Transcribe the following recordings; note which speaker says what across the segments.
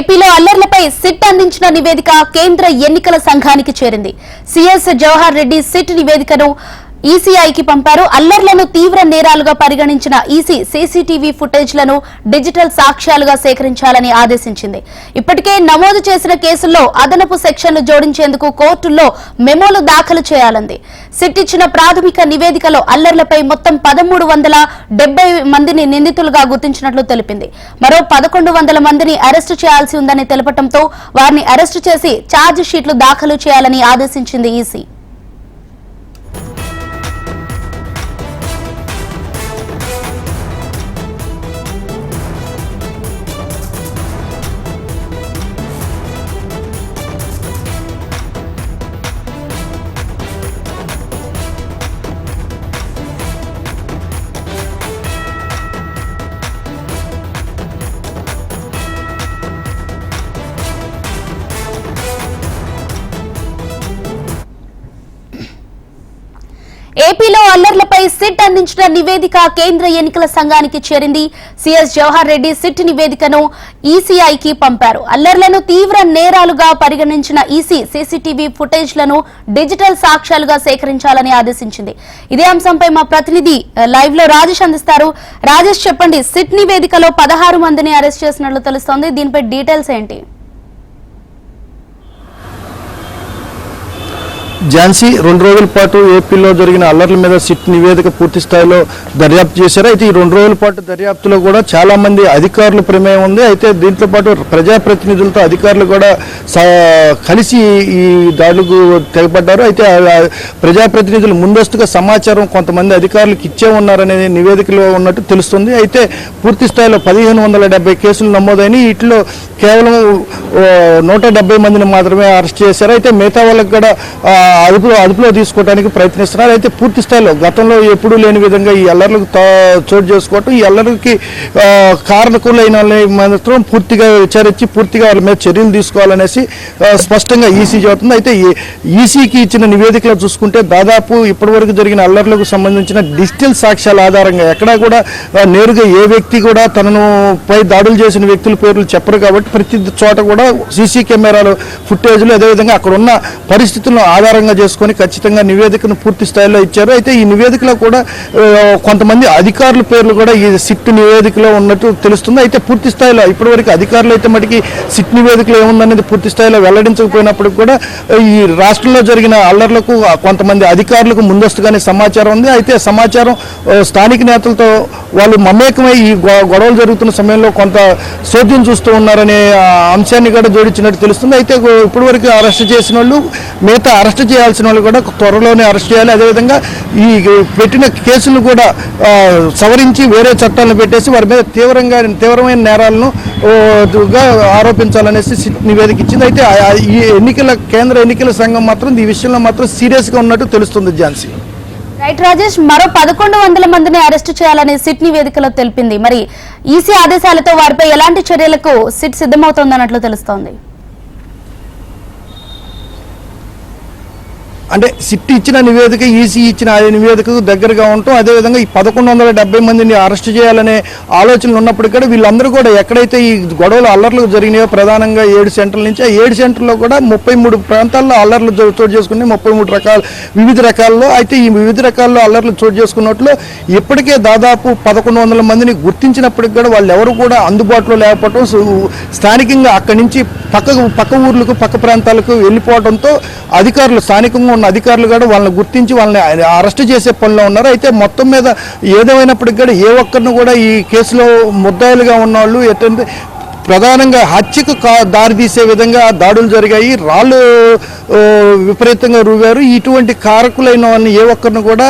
Speaker 1: ఏపీలో అల్లర్లపై సిట్ అందించిన నివేదిక కేంద్ర ఎన్నికల సంఘానికి చేరింది. సీఎస్ జవహర్ రెడ్డి సిట్ నివేదికను ఈసీఐకి పంపారు. అల్లర్లను తీవ్ర నేరాలుగా పరిగణించిన ఈసీ సీసీటీవీ ఫుటేజ్లను డిజిటల్ సాక్ష్యాలుగా సేకరించాలని ఆదేశించింది. ఇప్పటికే నమోదు చేసిన కేసుల్లో అదనపు సెక్షన్లు జోడించేందుకు కోర్టుల్లో మెమోలు దాఖలు చేయాలంది. సిట్ ఇచ్చిన ప్రాథమిక నివేదికలో అల్లర్లపై మొత్తం 1370 మందిని నిందితులుగా గుర్తించినట్లు తెలిపింది. మరో 1100 మందిని అరెస్టు చేయాల్సి ఉందని తెలపడంతో వారిని అరెస్టు చేసి ఛార్జ్ షీట్లు దాఖలు చేయాలని ఆదేశించింది ఈసీ. ఏపీలో అల్లర్లపై సిట్ అందించిన నివేదిక కేంద్ర ఎన్నికల సంఘానికి చేరింది. సీఎస్ జవహర్ రెడ్డి సిట్ నివేదికను ఈసీఐకి పంపారు. అల్లర్లను తీవ్ర నేరాలుగా పరిగణించిన ఈసీ సీసీటీవీ ఫుటేజ్లను డిజిటల్ సాక్ష్యాలుగా సేకరించాలని ఆదేశించింది. ఇదే అంశంపై మా ప్రతినిధి లైవ్ లో రాజేష్ అందిస్తారు. రాజేష్, చెప్పండి, సిట్ నివేదికలో 16 మందిని అరెస్ట్ చేసినట్లు తెలుస్తోంది. దీనిపై డీటెయిల్స్ ఏంటి?
Speaker 2: ఝాన్సీ, 2 రోజుల పాటు ఏపీలో జరిగిన అల్లర్ల మీద సిట్ నివేదిక పూర్తి స్థాయిలో దర్యాప్తు చేశారు. అయితే ఈ 2 రోజుల పాటు దర్యాప్తులో కూడా చాలా మంది అధికారుల ప్రమేయం ఉంది. అయితే దీంతో పాటు ప్రజాప్రతినిధులతో అధికారులు కూడా కలిసి ఈ దాడులకు తెగపడ్డారు. అయితే ప్రజాప్రతినిధులు ముందస్తుగా సమాచారం కొంతమంది అధికారులకు ఇచ్చే ఉన్నారనే నివేదికలో ఉన్నట్టు తెలుస్తుంది. అయితే పూర్తి స్థాయిలో 1570 కేసులు నమోదైన వీటిలో కేవలం 170 మందిని మాత్రమే అరెస్ట్ చేశారు. అయితే మిగతా వాళ్ళకి కూడా అదుపులో తీసుకోవడానికి ప్రయత్నిస్తున్నారు. అయితే పూర్తి స్థాయిలో గతంలో ఎప్పుడూ లేని విధంగా ఈ అల్లర్లకు చోటు చేసుకోవటం, ఈ అల్లర్లకి కారణకులైన మాత్రం పూర్తిగా విచారించి పూర్తిగా వాళ్ళ మీద చర్యలు తీసుకోవాలనేసి స్పష్టంగా ఈసీ చెబుతుంది. అయితే ఈసీకి ఇచ్చిన నివేదికలో చూసుకుంటే దాదాపు ఇప్పటివరకు జరిగిన అల్లర్లకు సంబంధించిన డిజిటల్ సాక్ష్యాల ఆధారంగా ఎక్కడా కూడా నేరుగా ఏ వ్యక్తి కూడా తనను పై దాడులు చేసిన వ్యక్తుల పేర్లు చెప్పరు. కాబట్టి ప్రతి చోట కూడా సీసీ కెమెరాలు ఫుటేజ్లు అదేవిధంగా అక్కడ ఉన్న పరిస్థితులను ఆధారంగా చేసుకొని ఖచ్చితంగా నివేదికను పూర్తి స్థాయిలో ఇచ్చారు. అయితే ఈ నివేదికలో కూడా కొంతమంది అధికారుల పేర్లు కూడా ఈ సిట్ నివేదికలో ఉన్నట్టు తెలుస్తుంది. అయితే పూర్తి స్థాయిలో ఇప్పటివరకు అధికారులు అయితే మటుకి సిట్ నివేదికలో ఏముందనేది పూర్తి స్థాయిలో వెల్లడించకపోయినప్పటికీ కూడా ఈ రాష్ట్రంలో జరిగిన అల్లర్లకు కొంతమంది అధికారులకు ముందస్తుగానే సమాచారం ఉంది. అయితే సమాచారం స్థానిక నేతలతో వాళ్ళు మమేకమై ఈ గొడవలు జరుగుతున్న సమయంలో కొంత చోద్యం చూస్తూ ఉన్నారనే అంశాన్ని కూడా జోడించినట్టు తెలుస్తుంది. అయితే ఇప్పటివరకు అరెస్ట్ చేసిన వాళ్ళు మిగతా అరెస్ట్ చేయాల్సిన వాళ్ళు కూడా త్వరలోనే అరెస్ట్ చేయాలి. అదేవిధంగా ఈ పెట్టిన కేసులు కూడా సవరించి వేరే చట్టాలను పెట్టేసి వారి మీద తీవ్రమైన నేరాలను ఆరోపించాలనేసి నివేదిక ఇచ్చింది. అయితే ఈ కేంద్ర ఎన్నికల సంఘం మాత్రం ఈ విషయంలో మాత్రం సీరియస్గా ఉన్నట్టు తెలుస్తుంది. ఝాన్సీ,
Speaker 1: రైట్ రాజేష్, మరో 1100 మందిని అరెస్టు చేయాలని సిట్ నివేదికలో తెలిపింది. మరి ఈసీ ఆదేశాలతో వారిపై ఎలాంటి చర్యలకు సిట్ సిద్ధమవుతోందన్నట్లు తెలుస్తోంది?
Speaker 2: అంటే సిట్ ఇచ్చిన నివేదిక ఈసీ ఇచ్చిన నివేదికకు దగ్గరగా ఉంటాం. అదేవిధంగా ఈ 1170 మందిని అరెస్ట్ చేయాలనే ఆలోచనలు ఉన్నప్పటికీ కూడా వీళ్ళందరూ కూడా ఎక్కడైతే ఈ గొడవలు అల్లర్లు జరిగినాయో ప్రధానంగా 7 సెంటర్ల నుంచి ఆ 7 సెంటర్లో కూడా 33 ప్రాంతాల్లో అల్లర్లు చోటు చేసుకుని 33 వివిధ రకాల్లో. అయితే ఈ వివిధ రకాల్లో అల్లర్లు చోటు చేసుకున్నట్లు ఇప్పటికే దాదాపు 1100 మందిని గుర్తించినప్పటికీ కూడా వాళ్ళు ఎవరు కూడా అందుబాటులో లేకపోవడం, స్థానికంగా అక్కడి నుంచి పక్క ఊర్లకు పక్క ప్రాంతాలకు వెళ్ళిపోవడంతో అధికారులు స్థానికంగా ఉన్న అధికారులు కూడా వాళ్ళని గుర్తించి వాళ్ళని అరెస్ట్ చేసే పనిలో ఉన్నారు. అయితే మొత్తం మీద ఏదేమైనప్పటికీ కూడా ఏ ఒక్కరిని కూడా ఈ కేసులో ముద్దాయిలుగా ఉన్నవాళ్ళు ఎటువంటి ప్రధానంగా హత్యకు దారితీసే విధంగా దాడులు జరిగాయి, రాళ్ళు విపరీతంగా రువ్వారు. ఇటువంటి కారకులైన వాళ్ళని ఏ ఒక్కరిని కూడా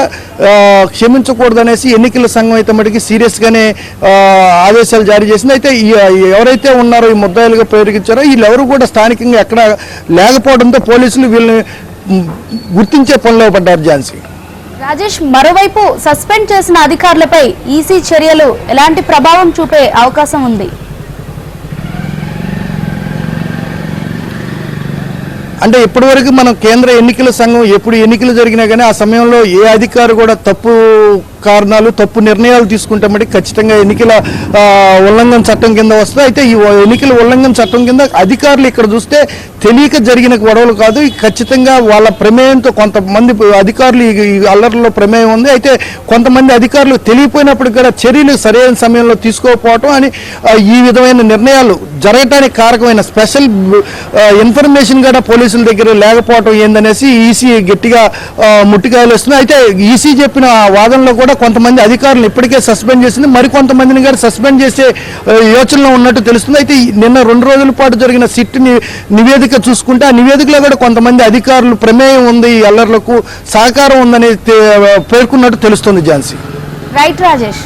Speaker 2: క్షమించకూడదనేసి ఎన్నికల సంఘం అయితే మటుకి సీరియస్గానే ఆదేశాలు జారీ చేసింది. అయితే ఎవరైతే ఉన్నారో ఈ ముద్దాయిలుగా పేరుకిచ్చారో వీళ్ళెవరు కూడా స్థానికంగా ఎక్కడ లేకపోవడంతో పోలీసులు వీళ్ళని గుర్తించే పనిలో పడ్డారు. ఝాన్సీ,
Speaker 1: రాజేష్, మరోవైపు సస్పెండ్ చేసిన అధికారులపై ఈసీ చర్యలు ఎలాంటి ప్రభావం చూపే అవకాశం ఉంది?
Speaker 2: అంటే ఇప్పటివరకు మనం కేంద్ర ఎన్నికల సంఘం ఎప్పుడు ఎన్నికలు జరిగినా కానీ ఆ సమయంలో ఏ అధికారి కూడా తప్పు కారణాలు తప్పు నిర్ణయాలు తీసుకుంటే మటుకు ఖచ్చితంగా ఎన్నికల ఉల్లంఘన చట్టం కింద వస్తుంది. అయితే ఈ ఎన్నికల ఉల్లంఘన చట్టం కింద అధికారులు ఇక్కడ చూస్తే తెలియక జరిగిన గొడవలు కాదు, ఖచ్చితంగా వాళ్ళ ప్రమేయంతో కొంతమంది అధికారులు ఈ అల్లర్లలో ప్రమేయం ఉంది. అయితే కొంతమంది అధికారులు తెలియపోయినప్పుడు కూడా చర్యలు సరైన సమయంలో తీసుకోకపోవటం అని ఈ విధమైన నిర్ణయాలు జరగటానికి కారకమైన స్పెషల్ ఇన్ఫర్మేషన్ కూడా పోలీసుల దగ్గర లేకపోవటం ఏందనేసి ఈసీ గట్టిగా ముట్టికాయలు వస్తుంది. అయితే ఈసీ చెప్పిన వాదనలో కూడా కొంతమంది అధికారులు ఇప్పటికే సస్పెండ్ చేసింది, మరికొంతమందిని కూడా సస్పెండ్ చేసే యోచనలో ఉన్నట్టు తెలుస్తుంది. అయితే నిన్న 2 రోజుల పాటు జరిగిన సిట్ నివేదిక చూసుకుంటే ఆ నివేదికలో కూడా కొంతమంది అధికారులు ప్రమేయం ఉంది, ఈ అల్లర్లకు సహకారం ఉందని పేర్కొన్నట్టు తెలుస్తుంది. ఝాన్సీ.
Speaker 1: రైట్ రాజేష్.